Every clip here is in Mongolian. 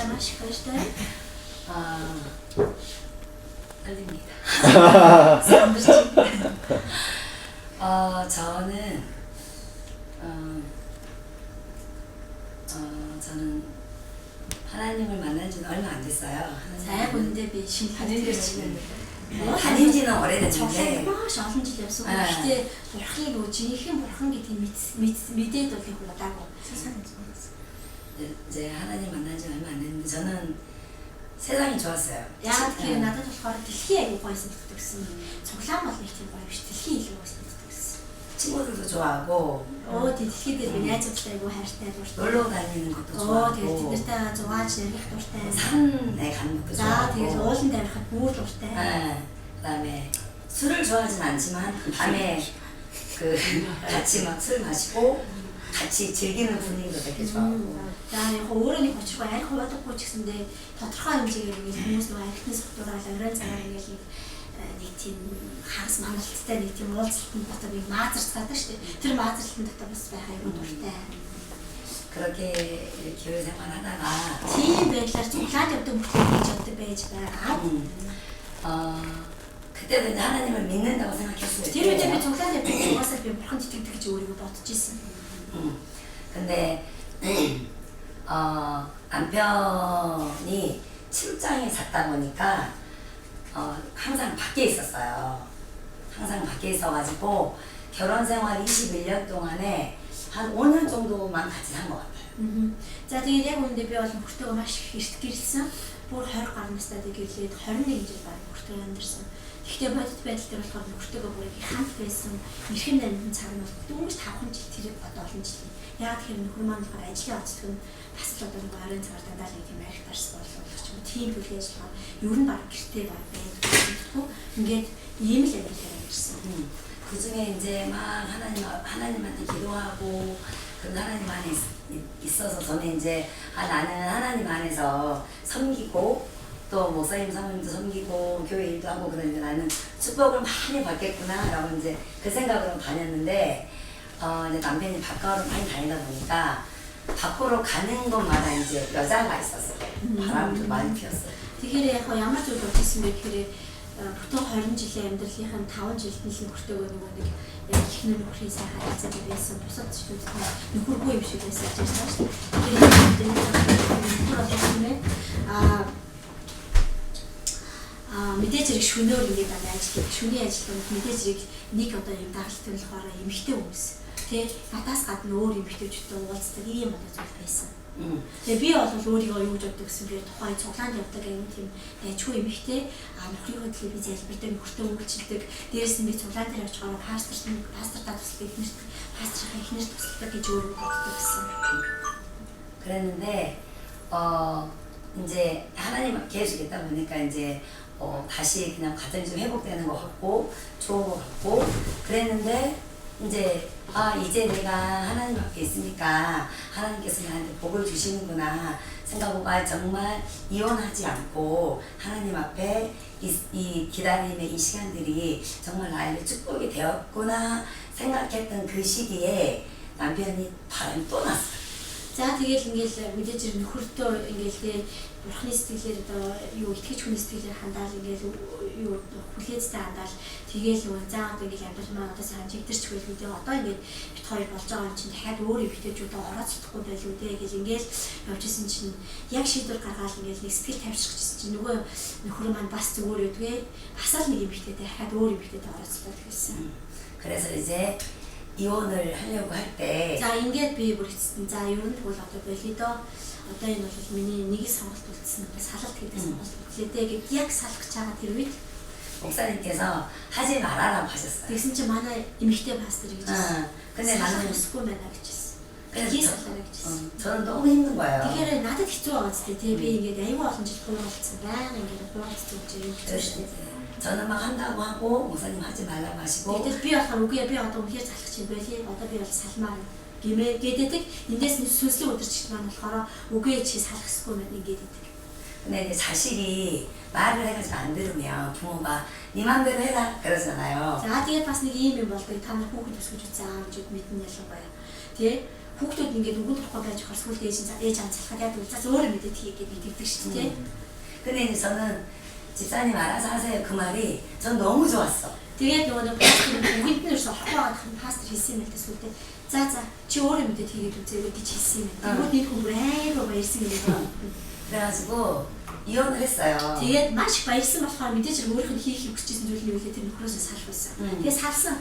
제가 맛이 그랬어요? 떨립니다. 저는 하나님을 만난 지는 얼마 안 됐어요. saya 본데 비 신파들이 다닌 지는 정말 오래됐는데 маш олон жил явсан. Гэхдээ бурхны нөгөө жинхэнэ бурхан гэдэг мэдээд бол их удаагүй. 이제 하나님 만난 지 얼마 안 됐는데 저는 세상이 좋았어요. Яг тэгэхээр надад болохоор дэлхий аягүй гоё санагддаг гэсэн. Цуглаан бол нэг тийм гоё биш. Дэлхий илүү гоё санагддаг гэсэн. 친구들도 좋아하고 дэлхий дээр би найзуудтай аягүй хайртай дуртай. 놀러 다니는 것도 тэгээд 좋아하고 тэднэртэй зугааж ярих дуртай. 산에 가는 것도 좋아하고 тэгээд ууланд авирахад бүр дуртай. 그다음에 술을 좋아하진 않지만 밤에 같이 막 술 마시고 같이 즐기는 분위기도 되게 좋아하고. За яг өөрөө нэг учиргүй арх хуваадаггүй ч гэсэндээ тодорхой хэмжээгээр ингээд хүмүүс нөгөө архины сувтураа лагрын цагаар ингээд нэг тийм хагас маналттай нэг тийм уулзалтын дотор нэг маазарцгаадаг шүү дээ. Тэр маазарлалтын дотор бас байх аюул дуртай. 그렇게 교회 생활하다가 тийм байдлаар цуглаад явдаг бүхэл явдаг байж байгаа. 그때도 이제 하나님을 믿는다고 생각했어요. Тэр үед би цуглаад явдаг угаасаа би бурханд итгэдэг гэж өөрийгөө бодож ирсэн. 근데 남편이 출장에 갔다 보니까 항상 밖에 있었어요. 항상 밖에 있어가지고 결혼 생활 21년 동안에 한 5년 정도만 같이 산 것 같아요. За тэгээд яг үүндээ би бол нөхөртөөгөө маш их эрт гэрэлсэн. Бүр 20 гаруй настай гэлээд 21 жил баг нөхөртөөгөө амьдэрсэн. Гэхдээ бодит байдал дээр болохоор нөхөртөөгөө бүр их хамт байсан. Эрхэм амьд цаг нь бол дөнгөж 5 жил тэр одоо олон жил. Яг тэгэхээр нөхөр маань болохоор ажлын онцлог нь бас л одоо нэг арын цагаар дандаа нэг тийм арх тарс болов ч юм уу тийм төлөв ажиллагаа ер нь баг гэртээ баг байдаг. Ингээд ийм л амьд амьдэрсэн. 그 중에 이제 막 하나님한테 기도하고 그 하나님 안에 있어서 저는 이제 나는 하나님 안에서 섬기고 또 목사님 사모님도 섬기고 교회 일도 하고 그러는데 나는 축복을 많이 받겠구나라고 이제 그 생각으로 다녔는데 이제 남편이 바깥으로 많이 다니다 보니까 밖으로 가는 곳마다 이제 여자가 있었어요. 바람도 많이 피었어요. Тэгэхээр яг ямар зүйл болчихсон бэ гэхээр бүтэн 20 жилийн амьдралынхаа 5 жилд нь л нөхөртөөгөө нөгөө нэг яг ихнэр нөхрийн сайхан харилцаатай байсан. Бусад зүйлүүд нөхөргүй юм шиг байсан гэж байна шүү дээ. Мэдээж зэрэг шөнөөр ингээд ажилладаг. Шөнийн ажиллаганд мэдээж зэрэг нэг одоо юм дагалт болохоор эмэгтэй хүмүүс. Тэ надаас гадна өөр эмэгтэйчүүдтэй уулздаг ийм одоо зүйл байсан. Тэгээ би бол өөрийгөө юу гэж боддог гэсэн бэ? Тухайн цуглаанд явдаг юм тийм дайчгүй эмэгтэй нөхрийнхөө төлөө би залбирдаг, нөхөртөө үйлчилдэг. Дээрээс нь би цуглаан дээр авч байгаа пастортаа тусалдаг, пасторын эхнэр тусалдаг гэж өөрийгөө боддог гэсэн. 그랬는데 이제 하나님 계속 있다 보니까 이제 다시 그냥 가정이 좀 회복되는 것 같고 좋은 것 같고 그랬는데 이제 이제 내가 하나님 앞에 있으니까 하나님께서 나한테 복을 주시는구나 생각하고 정말 이혼하지 않고 하나님 앞에 이 기다림의 이 시간들이 정말 나에게 축복이 되었구나 생각했던 그 시기에 남편이 바람이 또 났어요. За тэгэл ингээл мэдээж зэрэг нөхөртөө ингээл бурхны сэтгэлээр одоо юу итгэж хүний сэтгэлээр хандаал ингээл юу хүлээцтэй хандаал тэгээл нөгөө заа одоо ингээл амьдрал маань одоо сайн чигдэрч байл үү одоо ингээд бит хоёр болж байгаа юм чинь дахиад өөр эмэгтэйчүүд ороод чадахгүй байл үү гэж ингээл явжсэн чинь яг шийдвэр гаргаад ингээл нэг сэтгэл тавьчихчихсан чинь нөгөө нөхөр маань бас зүгээр үүдгээ бас л нэг эмэгтэйтэй дахиад өөр эмэгтэйтэй ороод чаддаг гэсэн. 그래서 이제 이혼을 하려고 할 때 자 ингээд би бүр хэвчсэн. За ер нь тэгвэл одоо болидоо одоо энэ бол миний нэг сонголт үлдсэн нь салалт гэдэг сонголт үлдлээ гэд яг салах гэж байгаа тэр үед 목사님께서 하지 말아라고 하셨어요. тэгсэн чинь манай эмэгтэй пастор гэж хэлсэн. 근데 나는 хүсэхгүй байна гэж хэлсэн. 그래서 хийсэлээ гэж хэлсэн. 저는 너무 힘든 거예요. Тэгэхээр надад хэцүү байгаа зү тий би ингээд аюул олон жил хууралцсан байнга ингээд хууралцсан гэж юм хэлсэн. 저는 막 한다고 하고 목사님 하지 말라고 하시고 그때 би болохоор үгүй би одоо үнхээр залах чинь байли одоо би бол салмаар гэмээ гэдэг эндээс нь сүнслийн өдөрчт маань болохоор үгүй чи салах хэрэггүй мэн ингээд гэдэг. 근데 이제 자식이 말을 해가지고 안 들으면 부모가 네 맘대로 해라 그러잖아요. За тэгээд бас нэг ийм юм болдог. Та нар хүүхэд өсгөж үзээ гэж мэднэ ялангуяа. Тэ хүүхдүүд ингээд үгэн төрөхгүй байж хор сүлд ээж ам залхаад яадаг учраас өөрөө мэдээд хийгээд нэгддэг шүү дээ. 근데 이제 저는 집사님 알아서 하세요 그 말이 전 너무 좋았어. Тэгээд нөгөө пастор үгэнтнэрс орохгүй байгаа хэн пастор хэлсэн юм л дээ сүлдээ. За чи өөрөө мэдээд хийгээд үзээ гэж хэлсэн юм. Тэгвэл нэг хүмүүс айгаа баярсан юм байна. 그래가지고 이혼을 했어요. Тэгээд маш их баярсан болохоор мэдээж өөрийнх нь хийх хүсчихсэн зүйл нь үлээ тэр нөхрөөсөө салхуулсан. Тэгээд салсан.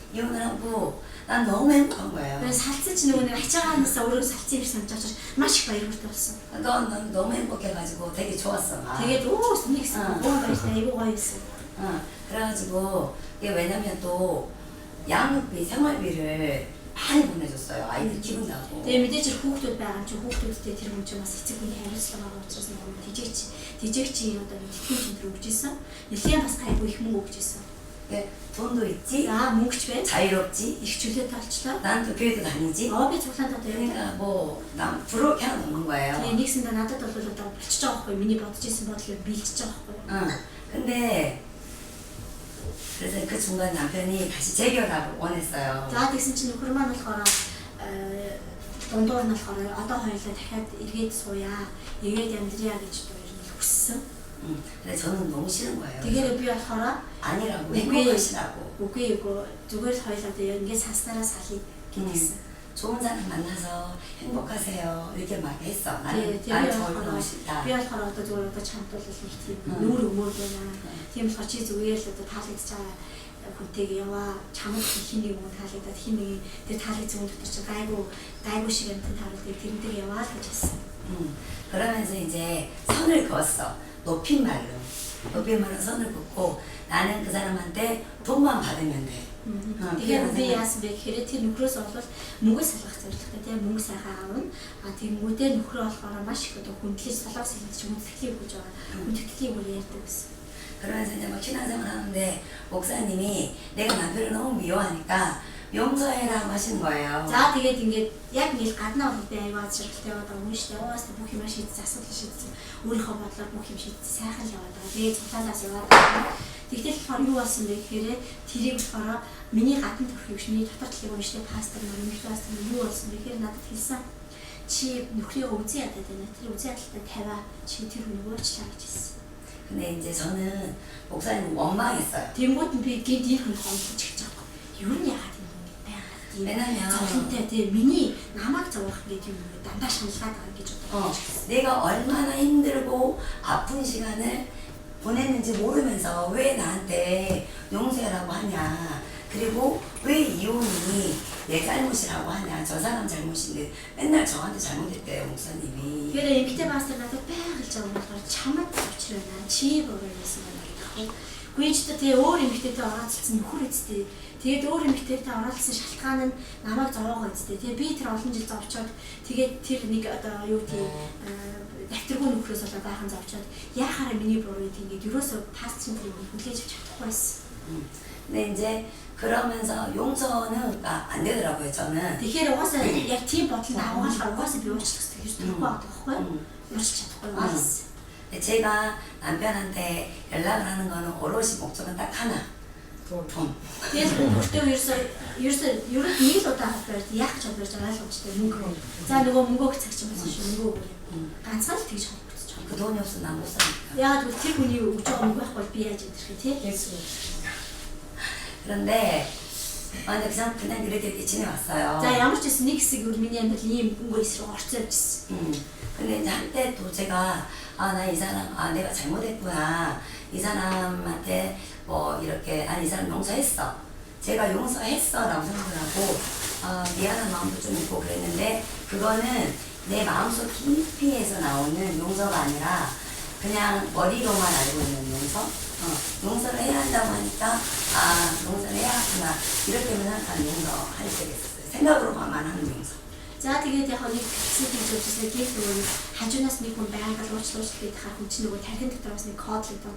이혼을 하고 난 너무 행복한 거예요. 그래서 살찐 지는 오늘 하자가면서 오늘 살찐 비싼 짜서 맛이 많이 먹었어. 난 너무 행복해가지고 되게 좋았어. 되게 너무 스닉스 너무 맛있다 이거 맛있어. 그래가지고 이게 왜냐면 또 양육비, 생활비를 많이 보내줬어요. 아이들 기분 나고. 내 мэдээж хүүхдүүд байгаа ч хүүхдүүдтэй тэр хүн чинь бас эцэг хүний хариуцлага байгаа учраас нэг дижигч одоо тэтгэн чинь өгч исэн. Нэлээд бас гайгүй их мөнгө өгч исэн. 돈도 있지, мөнгөч байна. 자유롭지, их чөлөөтэй болчлоо. 난 또 교회도 다니지. Би цуглаанд одоо 그러니까 뭐난 부러워게 하나 없는 거예요. Тэгээ нэгсэндээ надад бол одоо болчихж байгаа байхгүй миний бодож исэн бодлоор биелчихэж байгаа байхгүй. 근데 그래서 그 중간 남편이 다시 재결합을 원했어요. За тэгсэн чинь нөхөр маань болохоор дундуур нь болохоор одоо хоёулаа дахиад эргээд сууя, эргээд амьдрья гэж хүссэн. 근데 저는 너무 싫은 거예요. Тэгээд би болохоор 아니라고 행복하시라고. үгүй зүгээр хоёулаа ингээд санснараа салъя гэсэн. 좋은 사람 만나서 행복하세요. 이렇게 막 했어. 나는 네, 너무 싫다. би болохоор одоо зүгээр одоо чамд бол нэг тийм нүүр өмөр байна. Тийм болохоор чи зүгээр л одоо таалагдж байгаа хүнтэйг яваа. чамд хин нэг юм таалагдаад хин нэг тэр таалагдсан хүн дотор чи гайгүй шиг амтан таалагддаг тэрнтэй яваа л гэж хэлсэн. 그러면서 이제 선을 그었어. 높임말로 선을 긋고 나는 그 사람한테 돈만 받으면 돼. Тэгээд би яасан бэ гэхээр тэр нөхрөөс бол мөнгө салгах зорилготой тийм мөнгө сайхан аавна. Тэгмүүдээ нөхрөө болохоор маш их одоо хүндлэж солоос хэлж хүндэтгэлийг өгж байгаа. хүндэтгэлийг бүр ярьдаг гэсэн. 그러면서 이제 막 신앙생활 하는데 목사님이 내가 남편을 너무 미워하니까 용서해라고 하시는 거예요. За тэгээд ингээд яг нэг гаднаа бол би аягаа зэрэгтэй яваад байгаа юм шүү дээ. Уус бүх юм шийдсэн асуудал шийдсэн. Өөрийнхөө бодлоор бүх юм шийдсэн сайхан л яваад байгаа. Тэгээд цуглаалаас яваад байгаа. Тэгтэл болохоор юу болсон бэ гэхээр тэрийг болохоор миний гадна төрөх биш миний дотор талыг уншдаг пастор маань пастор юу болсон бэ гэхээр надад хэлсэн. Чи нөхрийгөө үзэн ядаад байна. Тэр үзэн ядалтаа тавиа. Чи тэр хүнийг уучлаа гэж хэлсэн. 근데 이제 저는 목사님 원망했어요. Тэнгүүд нь би гээд ийм хүн хомдож гэж байгаа. Юу нь яагаад 왜냐면 저한테 миний 남학 저ах гэдэг юм дандаа шаналгаад байгаа гэж боддог. 내가 얼마나 힘들고 아픈 시간을 보냈는지 모르면서 왜 나한테 용서라고 하냐. 그리고 왜 이혼이 내 잘못이라고 하냐. 저 사람 잘못인데 맨날 저한테 잘못했대요 목사님이. 그래 эмэгтэй пастор надад байгалж байгаа болохоор чамд авчирна. Чи боролсон байна. Гүйж та тэгээ өөр эмэгтэйтэй оролцсон нөхөр эцтэй. Тэгээд өөр эмэгтэйтэй оролцсон шалтгаан нь намайг зовоогоо эцтэй. Тэгээ би тэр олон жил зовчоод тэгээд тэр нэг одоо юу тийм дэвтэргүй нөхрөөс болоо гайхан зовчоод яахаараа миний буруу гэдэг ерөөсөө пастрын тэрийг хүлээж авч чадахгүй байсан. 근데 이제 그러면서 용서는 안 되더라고요 저는. Тэгэхээр угаасаа яг тийм бодол авгаалахаар угаасаа би уучлах хэрэгтэй гэж байхгүй байхгүй. уучлах чадахгүй байсан. 제가 남편한테 연락을 하는 거는 오롯이 목적은 딱 하나. 돈. Тэгээд өөртөө ерөөсөө нэг л удаа хавьж яах гэж бодож байгаа л учраас мөнгө. За нөгөө мөнгөөх цаг чинь байсан шүү мөнгө өгөө. Ганцхан л тэгж холбогдож байгаа. 그 돈이 없어 난 못 사니까. Яагаад гэвэл тэр хүний өгж байгаа мөнгө байхгүй би яаж идэх вэ тий? 그런데 그냥 그렇게 지내왔어요. 자 ямар ч гэсэн нэг хэсэг миний амьдрал ийм мөнгө эсрэг орцоо явжсэн. 근데 이제 한때 또 제가 나 이 사람 내가 잘못했구나. 이 사람한테 뭐 이렇게 난 이 사람 용서했어. 제가 용서했어라고 생각하고 미안한 마음도 좀 있고 그랬는데 그거는 내 마음속 깊이에서 나오는 용서가 아니라 그냥 머리로만 알고 있는 용서. 용서를 해야 한다고 하니까 용서를 해야겠구나 이렇게 생각하는 용서할 때가 있었어요. 생각으로만 하는 용서. За тэгээд яг нэг хэсэг гэж үзсэн гэх юм хажуунаас нэг хүн байнга уучлаач гэдэг хаа хүн чинь нөгөө тархин дотроос нэг код л доо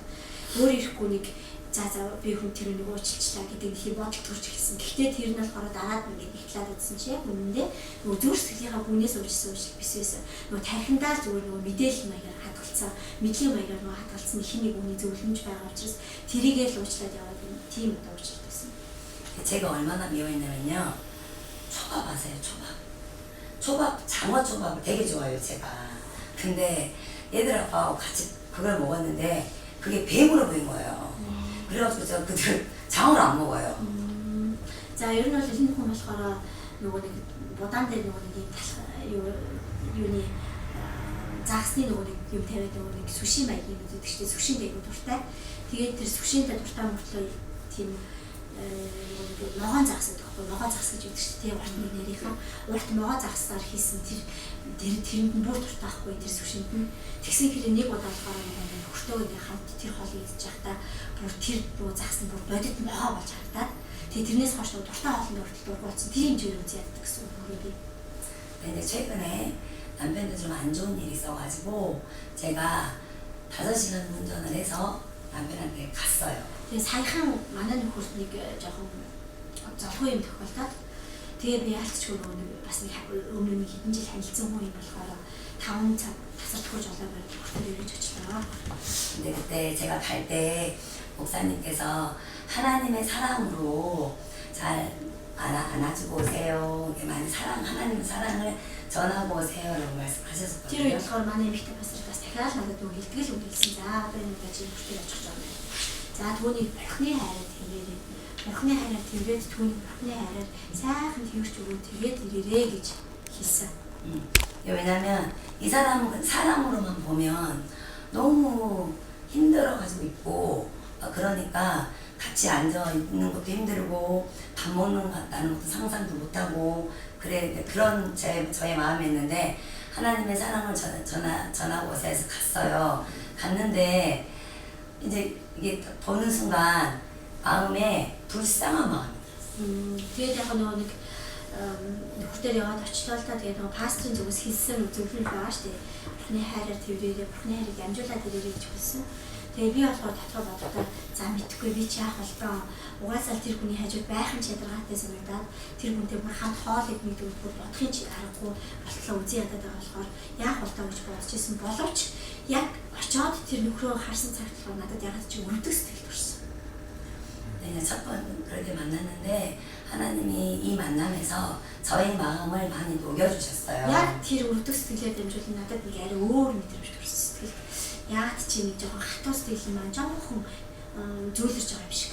өөр ирэхгүй нэг за би хүн тэр нэг уучлалчлаа гэдэг их бодол төрж эхэлсэн. Гэхдээ тэр нь болохоор дараад ингээд ихлаад үзсэн чи яг үнэндээ нөгөө зүрх сэтгэлийнхаа бүнээс уучлсан уучлал бисээс нөгөө тархиндаа зүгээр нөгөө мэдээлэл маягаар хадгалсан мэдлийн маягаар нөгөө хадгалсан их нэг үний зөвлөмж байгаа учраас тэрийгээ л уучлаад яваад тийм одоо уучлалт байсан. 제가 얼마나 미워했냐면요. 초밥 아세요 초밥. 초밥, 장어 초밥을 되게 좋아해요, 제가. 근데 얘들하고 같이 그걸 먹었는데 그게 배부러 보인 거예요. 그래가지고 제가 그들 장어를 안 먹어요. За ер нь бол энэ хүн болохоор нөгөө нэг будаан дээр нөгөө нэг юуны загсны нөгөө нэг юм тавиад нөгөө нэг сүшин маягийн юм гэдэг чинь сүшин гэдэг дуртай. Тэгээд тэр сүшинтэй дуртай мөртлөө тийм ногоон загс гэдэг байхгүй ногоон загс гэж үүдэг чинь тийм урт нэг нэрийнхаа урт ногоон загсаар хийсэн тэрэнд нь бүр дуртай байхгүй тэр сүшинд нь тэгсэн хэрэг нэг удаа болохоор нөгөө хөртөөгөө хамт тэр хоолыг идэж байхдаа бүр тэр загс нь бүр бодит ногоо болж харагдаад тэгээ тэрнээс хойш дуртай хоолны хүртэл дургуутсан тэр хэмжээр үз яддаг гэсэн үг юм. 근데 최근에 남편도 좀 안 좋은 일이 있어가지고 제가 5시간 운전을 해서 남편한테 갔어요. Тэгээ саяхан манай нөхөрт нэг жоохон золгүй юм тохиолдоод тэгээ би яалтчгүй нөгөө бас нэг өмнө нэг хэдэн жил танилцсан хүн юм болохоор 5 цаг тасардгүй жолоо барьж хүртэл ирж очлоо. 근데 그때 제가 갈 때 목사님께서 하나님의 사랑으로 잘 안아주고 오세요. 많이 하나님의 사랑을 전하고 오세요라고 말씀하셨거든요. Тэр үед болохоор манай эмэгтэй пастор бас дахиад надад нөгөө хэлтгэл өгүүлсэн. За одоо энэ гэж хүртэл очих жоо. За түүний бурхны хайраар тэрээрээ бурхны хайраар тэрээд түүний бурхны хайраар сайхан тэрч өгөө тэгээд ирээрээ гэж хэлсэн. 왜냐면 이 사람은 사람으로만 보면 너무 힘들어가지고 있고 그러니까 같이 앉아 있는 것도 힘들고 밥 먹는 것 같다는 것도 상상도 못하고 그런 저의 마음이었는데 하나님의 사랑을 전하고 오세요 해서 갔어요. 갔는데 이제 이게 보는 순간 마음에 불쌍한 마음이 тэгээд яг нэг нөхөртөө яваад очлоо л та тэгээд нөгөө пастрын зүгээс хэлсэн зөвлөл байгаа шүү дээ. Бурхны хайраар тэрвэрээ бурхны хайрыг амжуулаад ирээрэй гэж хэлсэн. Тэгээ би болохоор дотроо бодоход за мэдхгүй би чи яах вэ доо угаасаа тэр хүний хажууд байхын чадвартай санагдаад тэр хүнтэй бүр хамт хоол идэх гэдэг бүр бодохын чи аргагүй болтлоо үзий ядаад байгаа болохоор яах вэ доо гэж бодож ирсэн боловч яг очиод тэр нөхрөө харсан цагт болохоор надад ягаад чи өрөвдөг сэтгэл төрсөн. 첫 번 그렇게 만났는데 하나님이 이 만남에서 저의 마음을 많이 녹여주셨어요. Яг тэр өрөвдөг сэтгэлээр дамжуулан надад нэг арай өөр мэдрэмж төрсөн сэтгэл. Яг чи нэг жоохон хатуу сэтгэл маань жоохон зөөлрж байгаа юм шиг.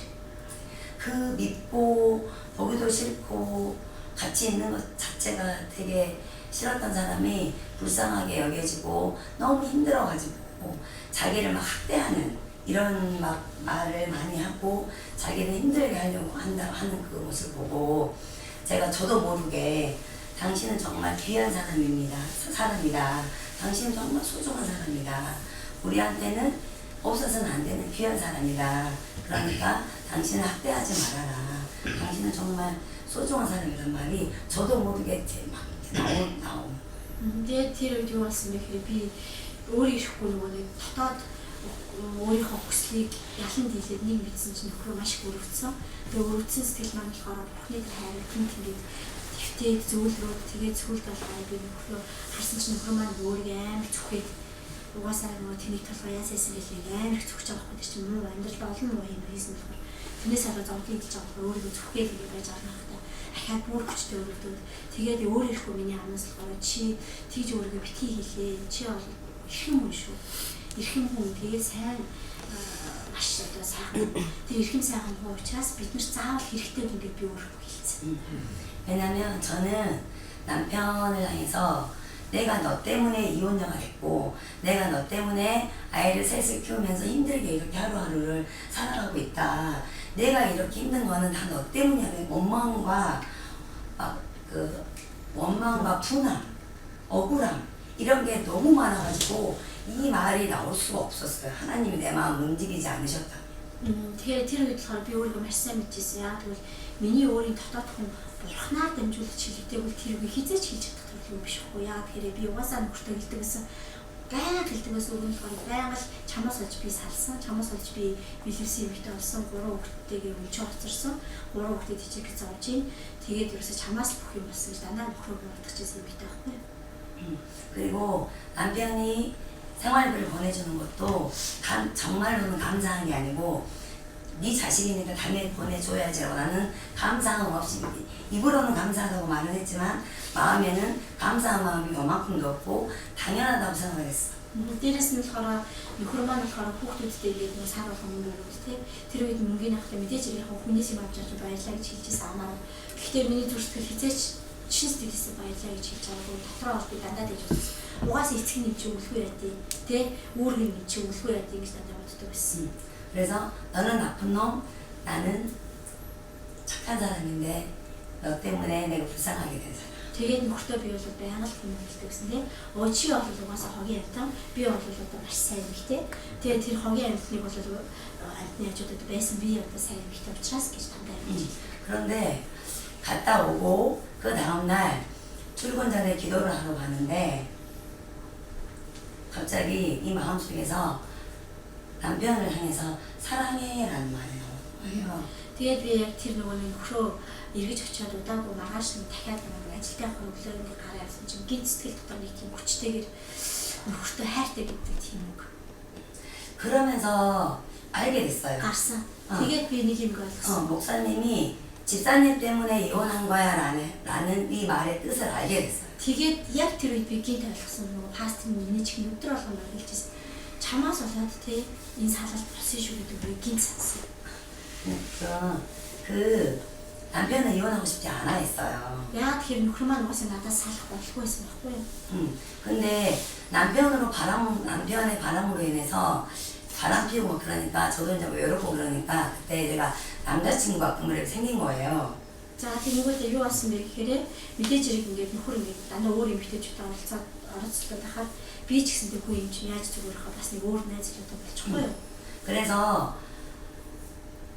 그 믿고 보기도 싫고 같이 있는 것 자체가 되게 싫었던 사람이 불쌍하게 여겨지고 너무 힘들어가지고 자기를 막 학대하는 이런 막 말을 많이 하고 자기를 힘들게 하려고 하는 그 모습을 보고 저도 모르게 당신은 정말 귀한 사람이다. 당신은 정말 소중한 사람이다. 우리한테는 없어서는 안 되는 귀한 사람이다. 그러니까 당신을 학대하지 말아라. 당신은 정말 소중한 사람이란 말이 저도 모르게 막 나오는. 근데 тэр үед юу болсон бэ гэхээр би өөрөө ирэхгүй нөгөө нэг дотоод өөрийнхөө хүслийг ялан дийлээд нэг мэдсэн чинь нөхрөө маш их өрөвдсөн. Тэгээ өрөвдсөн сэтгэл маань болохоор бурхны хайрыг тэмдэглээд твтээд зөөлрөөд тэгээд сүлд болгоо би нөхрөө харсан чинь нөхрөө маань өөрийгөө амар зүхээд угаасаа нөгөө тэнийг толгой яасайсан гэж нэг амар их зүгч байгаа байхгүй чинь муу амьдрал олон муу юм хийсэн болохоор тэрнээс хараа зовлон идэж байгаа өөрийгөө зүхгээд ингэ байж байгаа хэрэгтэй. Ахаад бүр хүчтэй өрөвдөөд тэгээд өөр ирэхгүй миний амнаас болохоор чи тийж өөрийгөө битгий хийлээ. Чи бол эрхэм хүн шүү. Эрхэм хүн тэгээд сайн маш одоо сайхан тэр эрхэм сайхан хүн учраас бид нар заавал хэрэгтэй хүн гэж би өөрөөр хэлсэн. 왜냐면 저는 남편을 향해서 내가 너 때문에 이혼녀가 됐고 내가 너 때문에 아이를 셋을 키우면서 힘들게 이렇게 하루하루를 살아가고 있다. 내가 이렇게 힘든 거는 다 너 때문이야. 원망과 분함, 억울함 이런 게 너무 많아가지고 이 말이 나올 수가 없었어요. 하나님이 내 마음 움직이지 않으셨다. Тэгээ тэр үед болохоор би өөрийгөө маш сайн мэдчихсэн. Яг тэгвэл миний өөрийн дотоод хүн бурхнаар дамжуулж хэлэхдээ тэр үгийг хизээч хэлж чадах юм биш үү? Яг тэгэхээр би угаасаа нөхөртөө хэлдэг гэсэн. Баян хэлдэг гэсэн үг нь болохоор баян л чамаас олж би салсан. Чамаас олж би бэлэвсэн юмтай болсон. 3 хүүхдтэйгээ өвчөө хоцорсон. 3 хүүхдэд хичээг зовж ийн. Тэгээд ерөөсө чамаас бүх юм болсон гэж дандаа нөхрөө бодчихсан юмтай байхгүй. 그리고 남편이 생활비를 보내주는 것도 정말로는 감사한 게 아니고 네 자식이니까 당연히 보내줘야지라고 나는 감사함 없이 입으로는 감사하다고 말은 했지만 마음에는 감사한 마음이 요만큼도 없고 당연하다고 생각했어. Дээрээс нь болохоор нөхөр маань болохоор хүүхдүүдтэй ингээд нэг сар болгон мөнгө өгөөд те тэр үед мөнгөний хахад мэдээж яг хүнээс юм авч байгаа баярлаа гэж хэлжсэн амаа. Гэхдээ миний зүрх сэтгэл хизээч чин сэтгэлээсээ баярлаа гэж хэлж байгаагүй дотроо бол би дандаа дэж үзсэн. Угаасаа эцэг нь чи үлгүй яадий те үүрэг нь чи үлгүй яадий гэж дандаа боддог байсан. 그래서 너는 나쁜 놈, 나는 착한 사람인데 너 때문에 내가 불쌍하게 된 사람. Тэгээд нөхөртөө би бол байнга л хүмүүсттэй гэсэн тийм. Чи бол угаасаа хогийн амьтан, би бол одоо маш сайн эмэгтэй. Тэгээд тэр хогийн амьтныг бол амьтны хажуудад байсан би одоо сайн эмэгтэй учраас гэж дандаа ярьж. 그런데 갔다 오고 그 다음날 출근 전에 기도를 하러 가는데 갑자기 이 마음속에서 남편을 향해서 사랑해라는 말이 나오는 거예요. Тэгээд би яг тэр нөхрөө эргэж очиод удаагүй маргааш нь дахиад нэг ажилтай авах өглөөний гараа явсан чинь гинт сэтгэл дотор нэг тийм хүчтэйгээр нөхөртөө хайртай гэдэг тийм үг. 그러면서 알게 됐어요. гарсан. Тэгээд би нэг юм ойлгосон. 목사님이 집사님 때문에 이혼한 거야 라는 이 말의 뜻을 알게 됐어요. Тэгээд яг тэр үед би гинт ойлгосон нөгөө пастор миний чихний өдөр болгон хэлжсэн. Чамаас болоод те энэ салалт болсон шүү гэдэг би гинт сансан. 그 남편은 이혼하고 싶지 않아 했어요. Яг тэр нөхөр маань угаасаа надаас салах болохгүй байсан байхгүй юу? 근데 남편의 바람으로 인해서 바람 피우고 그러니까 저도 이제 외롭고 그러니까 그때 제가 남자친구가 그물에 생긴 거예요. За тэнгуүлээ юу болсон бэ гэхээр мэдээж хэрэг ингээд нөхөр ингээд дандаа өөр юм хитэж оролцоод тахад би ч гэсэн тэггүй юм чинь яаж зүгээрх вэ? Бас нэг өөр найз л болчихгүй юу? 그래서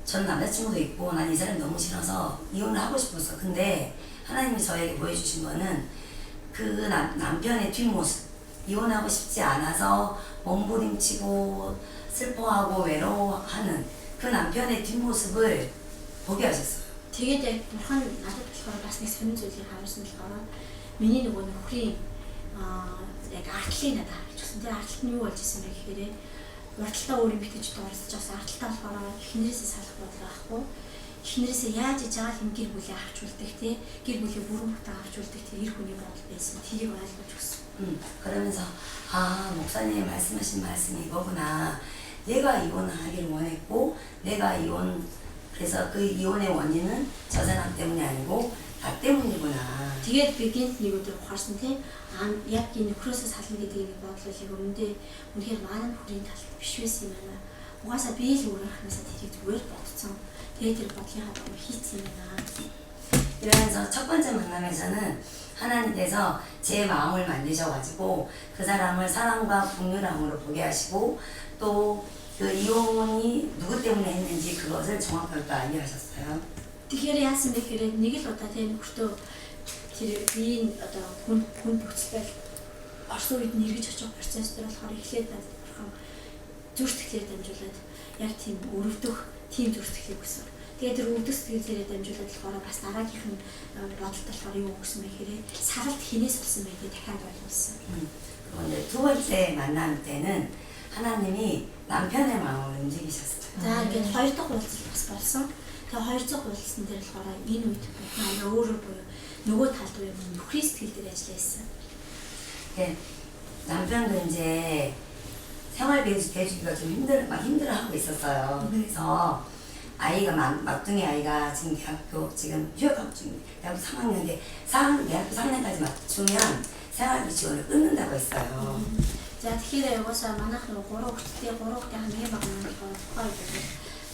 전 남자친구도 있고 난 이 사람이 너무 싫어서 이혼을 하고 싶었어. 근데 하나님이 저에게 보여주신 거는 그 남편의 뒷모습, 이혼하고 싶지 않아서 몸부림치고 슬퍼하고 외로워하는 그 남편의 뒷모습을 보게 하셨어요. Тэгээд яг бурхан надад болохоор бас нэг сонир зүйлийг харуулсан болохоор миний нөгөө нөхрийн яг артлыг надад харж өгсөн. Тэр артлт нь юу болж исэн бэ гэхээр урталтаа өөр юм битэж дуурсаж байгаа. Артлтаа болохоор эхнэрээсээ салах бодлоо ахгүй. Эхнэрээсээ яаж иж байгаа юм гэр бүлээ авч үлдэх те гэр бүлийн бүрэн бүтэн авч үлдэх тэр эр хүний бодол байсан. Тэрийг ойлгож өгсөн. 그러면서 목사님 말씀하신 말씀이 이거구나. 내가 이혼하길 원했고 내가 그래서 그 이혼의 원인은 저 사람 때문이 아니고 나 때문이구나. Тэгээд би гинт нэг өдөр ухаарсан тийм яг энэ нөхрөөсөө сална гэдэг нэг бодлоо яг үнэхээр манай нөхрийн талд биш байсан юм байна. Угаасаа би л өөрөө ханасаа тэрийг зүгээр бодсон. Тэгээд тэр бодлынхаа дагуу хийцсэн юм байна. 이러면서 첫 번째 만남에서는 하나님께서 제 마음을 만드셔가지고 그 사람을 사랑과 긍휼함으로 보게 하시고 또 그 이혼이 누구 때문에 했는지 그것을 정확하게 또 알게 하셨어요. Тэгэхээр яасан бэ гэхээр нэг л удаа тийм нөхөртөө тэр биеийн одоо хүн нөхцөл орсон үед нэргэж очих процесс дээр болохоор эхлээд бурхан зүрх сэтгэлээр дамжуулаад яг тийм өрөвдөх тийм зүрх сэтгэлийг өгсөн. Тэгээд тэр өрөвдөх сэтгэлээрээ дамжуулаад болохоор бас дараагийнх нь бодолд болохоор юу өгсөн бэ гэхээр саралт хинээс болсон байдгийг дахиад ойлгуулсан. 그런데 두 번째 만남 때는 하나님이 남편의 마음을 움직이셨어요. За ингээд хоёр дахь уулзалт бас болсон. Тэгээ хоёр дахь уулзсан дээр болохоор энэ үед манай өөрөөр буюу нөгөө талд буюу нөхрийн сэтгэл дээр ажилласан. 남편도 이제 생활 대주기가 좀 힘들어하고 있었어요. 그래서 아이가 막둥이 아이가 지금 대학교 지금 휴학하고 중인데 대학교 3학년인데 대학교 3학년까지 맞추면 생활비 지원을 끊는다고 했어요. За тэгэхээр угаасаа манайх нэг 3 хүүхэдтэй хамгийн бага маань тухай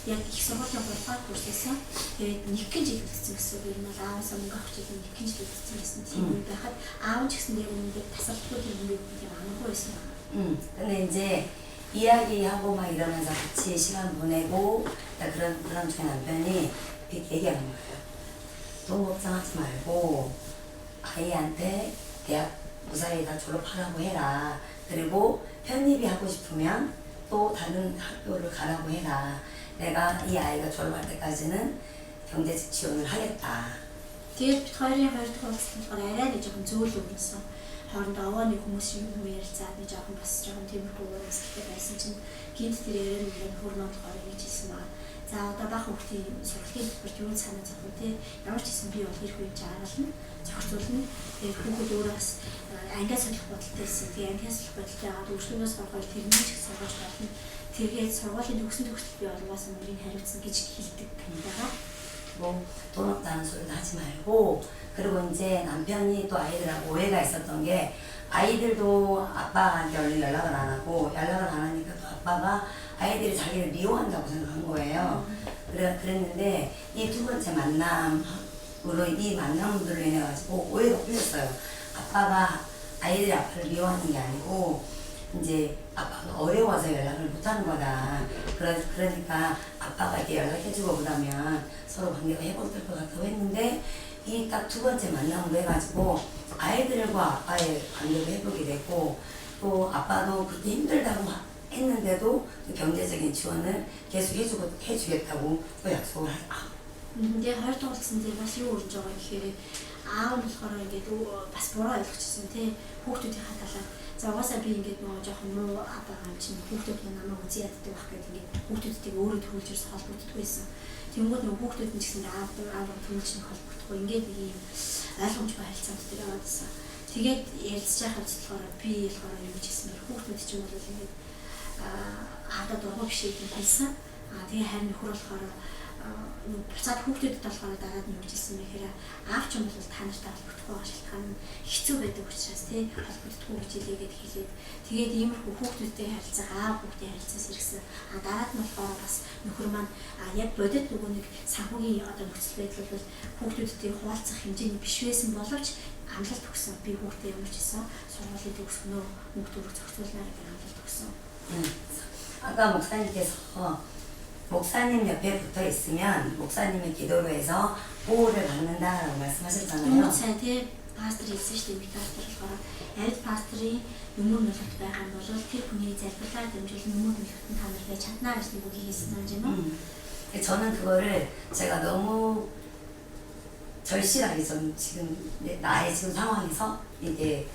яг их сургуулийн 3 дахь курсээсэн. Тэгээд нэг жил үлдсэн гэсэн үг юм бол ааваас мөнгө авч ирсэн нэг жил үлдсэн гэсэн тийм юм байхад аав ч гэсэн яг үнэндээ тасалбаргүй юм юм амаргүй байсан байна. 근데 이제 이야기하고 막 이러면서 같이 시간 보내고 그런 중에 남편이 얘기하는 거예요. 돈 걱정하지 말고 아이한테 대학 무사히 다 졸업하라고 해라. 그리고 편입이 하고 싶으면 또 다른 학교를 가라고 해라. 내가 이 아이가 졸업할 때까지는 경제적 지원을 하겠다. Тэгээд бид хоёрын хоёр дахь уулзалтаар арай нэг жоохон зөөл өгнөсөн. Хоорондоо аваа нэг хүмүүс юм ярьцаад нэг жоохон бас жоохон тиймэрхүү уулзалт байсан чинь гинт тэр яран нэг хөрмөнд болохоор ингэж хэлсэн байна. За одоо бага хүүхдийн сургалтын төлбөрт юу санаа зовх вэ? Ямар ч гэсэн би бол хэрэг үеж агаална, зохицуулна. Тэгээд хүүхэд өөрөө бас ангиас солих бодолтой байсан. Тэгээд ангиас солих бодолтой аваад өөрсдөөс сургууль тэрний ч сургуулж болно. Тэгээд сургуулийн төгсөн төгсөлт би угаасаа мөрийг хариуцсан гэж хэлдэг байгаа. 뭐 돈 없다는 소리도 하지 말고 그리고 이제 남편이 또 아이들하고 오해가 있었던 게 아이들도 아빠한테 얼른 연락을 안 하고 연락을 안 하니까 또 아빠가 아이들이 자기를 미워한다고 생각한 거예요. 그랬는데 이 두 번째 만남으로 이 만남들로 인해 가지고 오해가 풀렸어요. 아빠가 아이들이 아빠를 미워하는 게 아니고 이제 아빠가 어려워서 연락을 못하는 거다. 그러니까 아빠가 이렇게 연락해주고 그러면 서로 관계가 회복될 것 같다고 했는데 이 딱 두 번째 만남으로 해가지고 아이들과 아빠의 관계가 회복이 됐고 또 아빠도 그때 힘들다고 했는데도 경제적인 지원을 계속 해주겠다고 또 약속을 하고. 근데 활동했을 때 бас юу өрнж байгаа гэхээр аав нь болохоор ингээд бас буруу ойлгочихсон тий хүүхдүүдийн хаталаа. За угаасаа би ингээд нөгөө жоохон муу апагаа чинь хүүхдүүд намайг үзий яддаг байх гэдэг ингээд хүүхдүүдийг өөрөө төрүүлж ирсэн холбогддог байсан. Тэнгүүд нөгөө хүүхдүүд нь ч гэсэн аав төрүүлж нь холбогдохгүй ингээд нэг юм ойлгомжгүй харилцаанд яваадсан. Тэгээд ярилцж байхад болохоор би болохоор юу гэж хэлсэн бэ? Хүүхдүүд чинь бол ингээд хатаа дургу биш гэдэг хэлсэн. Тэгээ харин нөхөр болохоор буцаад хүүхдүүдэд болохоор дараад нь юу гэсэн бэ гэхээр аав ч юм бол та нартай холбогдохгүй байгаа шалтгаан нь хэцүү байдаг учраас тий холбогдохгүй гэж хэлээгээд хэлээд тэгээд иймэрхүү хүүхдүүдтэй харилцаа аав хүүхдийн харилцаас ирсэн. Дараад нь болохоор бас нөхөр маань яг бодит нөгөө нэг санхүүгийн одоо нөхцөл байдал бол хүүхдүүдтэй хуваалцах хэмжээний биш байсан боловч амлалт өгсөн. Би хүүхдээ ямар ч гэсэн сургуулийн төгсгөнөө хүүхдүүрийг зохицуулна гэдэг амлалт өгсөн. 아까 목사님 옆에 붙어 있으면 목사님의 기도로 해서 보호를 받는다라고 말씀하셨잖아요. 저한테 파스터를 있으실 때 파스터를 알지 파스터이 눈물 흘렸을 때 한 번도 그 분이 잘못할 때 눈물 흘렸던 단어를 찾나 해서 보기 있었는지는 저는 그거를 제가 너무 절실하게 저는 지금 나의 지금 상황에서 이게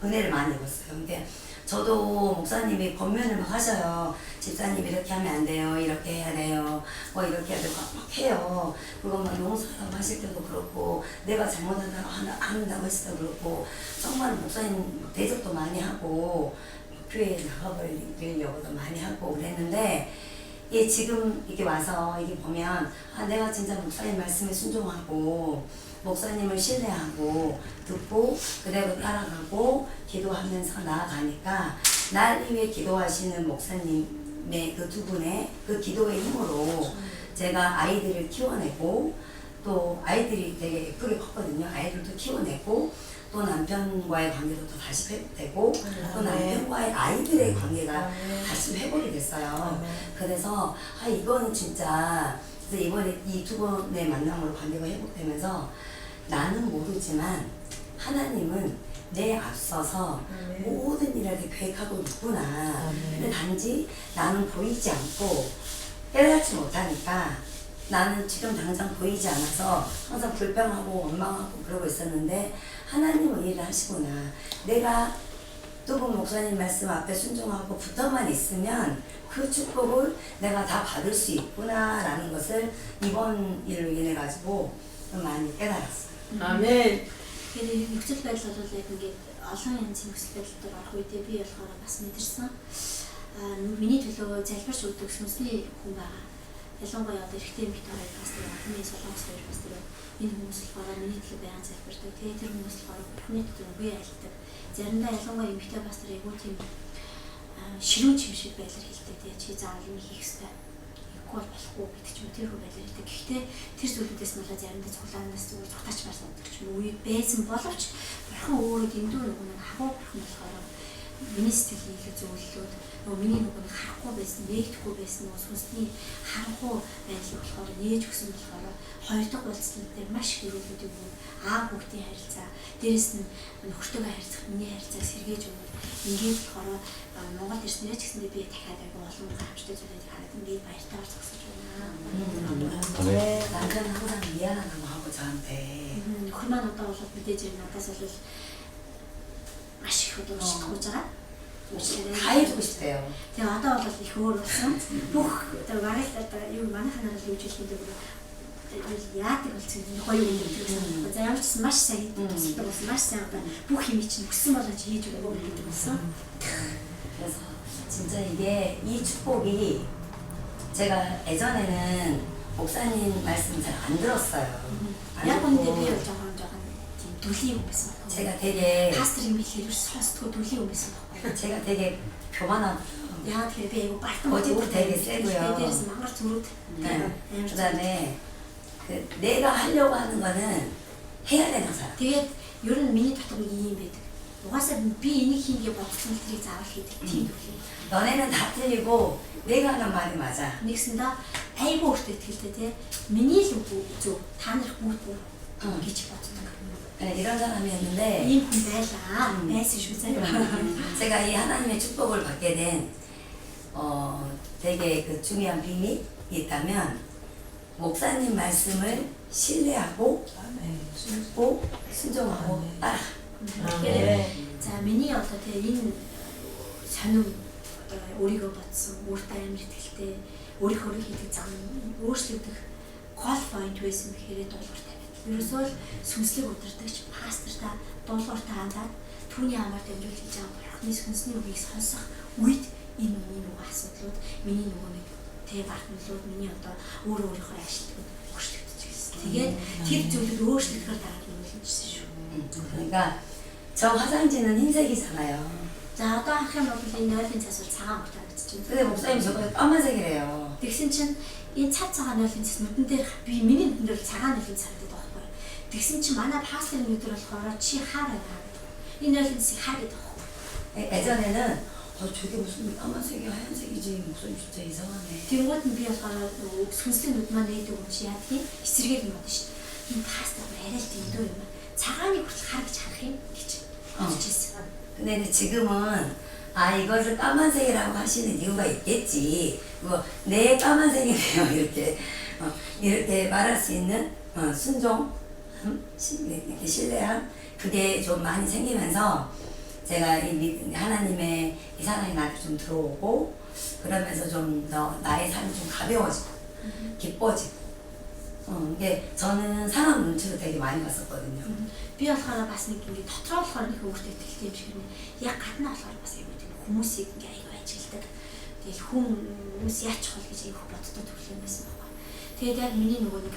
은혜를 많이 입었어요. 근데 저도 목사님이 권면을 막 하셔요. 집사님 이렇게 하면 안 돼요. 이렇게 해야 돼요. 뭐 이렇게 해야 되고 막 해요. 그거 막 용서라고 하실 때도 그렇고 내가 잘못한다고 한다고 했을 때도 그렇고 정말 목사님 대접도 많이 하고 교회에 나가버리려고도 많이 하고 그랬는데 예, 지금 이게 와서 이게 보면 내가 진짜 목사님 말씀에 순종하고 목사님을 신뢰하고 듣고 그대로 따라가고 기도하면서 나아가니까 날 위해 기도하시는 목사님의 그 두 분의 그 기도의 힘으로 제가 아이들을 키워내고 또 아이들이 되게 예쁘게 컸거든요. 아이들도 키워내고 또 남편과의 관계도 또 다시 회복되고 또 남편과의 아이들의 관계가 다시 회복이 됐어요. 그래서 이거는 진짜 그래서 이번에 이 두 번의 만남으로 관계가 회복되면서 나는 모르지만 하나님은 내 앞서서 모든 일을 계획하고 있구나. 근데 단지 나는 보이지 않고 깨닫지 못하니까 나는 지금 당장 보이지 않아서 항상 불평하고 원망하고 그러고 있었는데 하나님은 일을 하시구나. 내가 두 분 목사님 말씀 앞에 순종하고 붙어만 있으면 그 축복을 내가 다 받을 수 있구나라는 것을 이번 일로 인해 가지고 좀 많이 깨달았어요. 아멘. Тэгээд нөхцөл байдал бол яг ингээд олон янзын нөхцөл байдлаар орох үедээ би болохоор бас мэдэрсэн. Миний төлөө залбирч өгдөг сүнсний хүн байгаа. Ялангуяа одоо эрэгтэй эмэгтэй хоёр пастор, хүний солонгос хоёр пастор энэ хүмүүс болохоор миний төлөө байнга залбирдаг. Тэгээд тэр хүмүүс болохоор Бурхны төлөө үгээ айлтдаг. Заримдаа ялангуяа эмэгтэй пастор айгуу тийм ширүүн чим шиг байдлаар хэлдэг. Тэгээд чи заавал юм хийх ёстой. Гол болохгүй гэдэг ч юм тэр хүү байлаа гэдэг. Гэхдээ тэр зүйлүүдээс нь болоо заримдаа цуглаанаас зүгээр цухтаач байсан гэдэг ч юм уу байсан боловч бурхан өөрөө дэндүү нэг хагуу бурхан болохоор миний сэтгэлийг илүү зөвлөлөөд нөгөө миний нөгөө харахгүй байсан, нээгдэхгүй байсан нөгөө сүнсний харанхуй байдал болохоор нээж өгсөн болохоор хоёр дахь уулзалт дээр маш их өрөөлөд өгөө аав хүүхдийн харилцаа, дээрэс нь нөхөртөөгөө харилцах миний харилцаа сэргээж өгөө. Ингээд болохоор Монгол ирснээр ч гэсэндээ би дахиад айгүй олон гавчтай зүйлийг хараад ингээд баяртайгаар зогсож байна. 남편 항상 미안하다고 하고 저한테 нөхөр маань одоо бол мэдээж надаас бол маш их удаа шитгэж байгаа. 다 해주고 싶대요. Тэгээ одоо бол их өөр болсон. Бүх одоо бараг одоо юу манайханаар л юу хэлэхдээ яадаг болсон энэ хоёр юм гэдэг. За ямар ч гэсэн маш сайн тусдаг болсон. Маш сайн одоо бүх юм чинь өгсөн болгож хийж өгөө гэдэг болсон. 그래서 진짜 이게 이 축복이 제가 예전에는 목사님 말씀 잘 안 들었어요. Яг үнэндээ би бол жоохон тийм дүлийн юм байсан. 제가 되게 пасторын хэлээр сонсдгоо дүлийн юм байсан байхгүй. 제가 되게 교만하고 Яагаад тэгэхээр би айгу бартан 어디부터 되게 세고요. дээрээс мангар зүрүүд. 그다음에 그 내가 하려고 하는 거는 해야 되는 사람. Тэгээд ер нь миний дотор ийм байдаг. Угаасаа би энийг хийгээ бодсон тэрийг заавал хийдэг тийм дүлийн. 너네는 다 틀리고 내가 하는 말이 맞아. Нэгсэндээ айгу өөртөө итгэлтэй тий. Миний л үг зөв, та нар бүгд бүр гэж боддог. 네, 이런 사람이었는데 ийм хүн байлаа. Байсан шүү заяа. 제가 이 하나님의 축복을 받게 된 되게 그 중요한 비밀이 있다면 목사님 말씀을 신뢰하고 또 순종하고 따라. За миний одоо тэгээ энэ сонирм одоо өөрийгөө бодсон, өөртөө амар итгэлтэй, өөрийнхөө хийдэг зам өөрчлөгдөх гол point байсан гэхээр дуулууртай байдаг. Ерөөсөө л сүнслэг удирдагч пастортай дуулууртай хандаад түүний амаар дамжуул хийж байгаа бурхны сүнсний үгийг сонсох үед энэ миний нөгөө асуудлууд, миний нөгөө нэг бартнууд, миний одоо өөрийнхөө ажилтнууд өөрчлөгдөж гисэн. Тэгээд тэр зүйлүүд өөрчлөгдөхөөр дараа нь үлдчихсэн шүү. 그러니까 저 화장지는 흰색이잖아요. За одоо анх юм бол энэ нойлын цас бол цагаан уртаа гэж байна. 근데 목사님 저번에 까만색이래요. Тэгсэн чинь энэ цав цагаан нойлын цас нүдэн дээр би миний нүдэн дээр цагаан нойлын цас гэдэг байхгүй. Тэгсэн чинь манай пасторын нүдэр болохоор чи хаа байна гэдэг. Энэ нойлын цасыг хаа гэдэг байхгүй. 예전에는 저게 무슨 까만색이 하얀색이지 목소리 진짜 이상하네. Тэнгууд нь би болохоор сүнслэг нүд маань нээдэг юм чи яа тийм эсрэгээр юм байна шүү. Энэ пастор арай л дэндүү юм. цагааныг хүртэл хаа гэж харах юм гэж. 근데 이제 지금은 이것을 까만색이라고 하시는 이유가 있겠지. 뭐 내 까만색이네요. 이렇게 말할 수 있는 순종, 이렇게 신뢰함 그게 좀 많이 생기면서 제가 이 하나님의 이 사랑이 나한테 좀 들어오고 그러면서 좀 더 나의 삶이 좀 가벼워지고 기뻐지고. 이게 저는 사람 눈치를 되게 많이 봤었거든요. Би болохоор бас нэг ингэ дотроо болохоор нэг өөртөө итгэлтэй юм шиг нэг яг гадна болохоор бас юм тийм хүмүүсийг ингэ аяга ажигладаг. Тэгэл хүмүүс яачих вэ гэж аяга боддог төрлөө байсан байхгүй. Тэгээд яг миний нөгөө нэг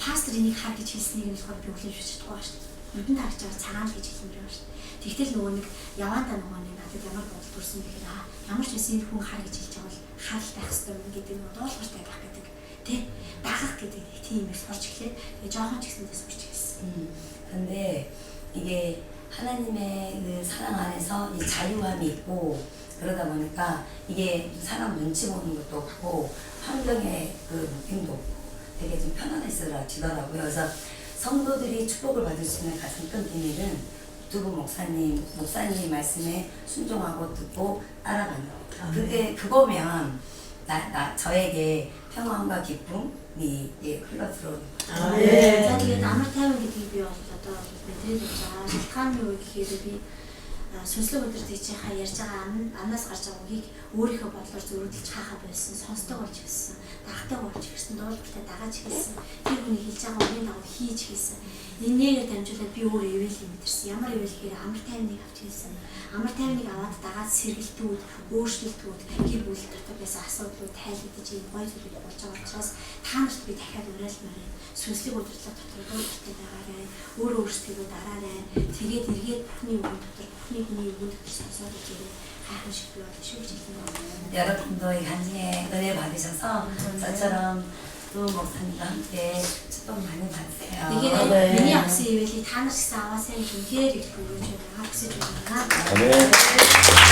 пастор энийг хаа гэж хэлснийг нь болохоор би өглөө шүчиж байгаа шүү дээ. Нүдэн тарж байгаа цагаан гэж хэлсэн юм шүү дээ. Тэгтэл нөгөө нэг яваандаа нөгөө нэг надад ямар бодол төрсөн гэхээр ямар ч байсан хүн хаа гэж хэлж байгаа бол хаалт байх хэрэгтэй юм гэдэг нь дуулууртай байх гэдэг. Тэ дагах гэдэг тийм юм сурч эхлээд тэгээ жоохон ч гэсэндээ сурч эхэлсэн. 근데 이게 하나님의 그 사랑 안에서 이 자유함이 있고 그러다 보니까 이게 사람 눈치 보는 것도 없고 환경의 그 느낌도 없고 되게 좀 편안해지더라고요. 그래서 성도들이 축복을 받을 수 있는 가장 큰 비밀은 두분 목사님 말씀에 순종하고 듣고 따라가는 거. 그게 그거면 저에게 평안과 기쁨이 흘러 들어오는 거죠. За тэгээд амар тайван гэдгийг би бол одоо мэдээд байгаа. Шалтгааны үг гэхээр би сүнслэг удирдагчийнхаа ярьж байгаа амнаас гарч байгаа үгийг өөрийнхөө бодлоор зөрүүлж хаахаа болсон, сонсдог болж гисэн, дагтай болж гисэн, дуулууртай дагааж гисэн. Тэр хүний хэлж байгаа үгийн дагуу хийж гисэн. Энэгээр дамжуулаад би өөрөө ивэлийг мэдэрсэн. Ямар ивэл гэхээр амар тайвныг авч гисэн. Амар тайвныг аваад дагаад сэргэлтүүд, өөрчлөлтүүд, гэр бүл дотор байсан асуудлууд тайлбарлаж ийм гоё зүйлүүд болж байгаа учраас та нарт би дахиад уриалмаар байна. Сүнслэг удирдлага дотор дуулууртай байгаарай. Өөрөө өөрсдөө дараарай. Тэгээд эргээд бүхний үгэн дотор, бүхний хүний үгэн дотор сонсоод ирээ. хайхан шиг би бол шүү гэж хэлсэн байна. 여러분도 이 간증에 은혜 받으셔서 저처럼 두 목사님과 함께 축복 많이 받으세요. Тэгээд миний авсан ивэлийг та нар ч гэсэн аваасаа үнхээр их бүрүүлж байна. Хүсэж байна. 아멘.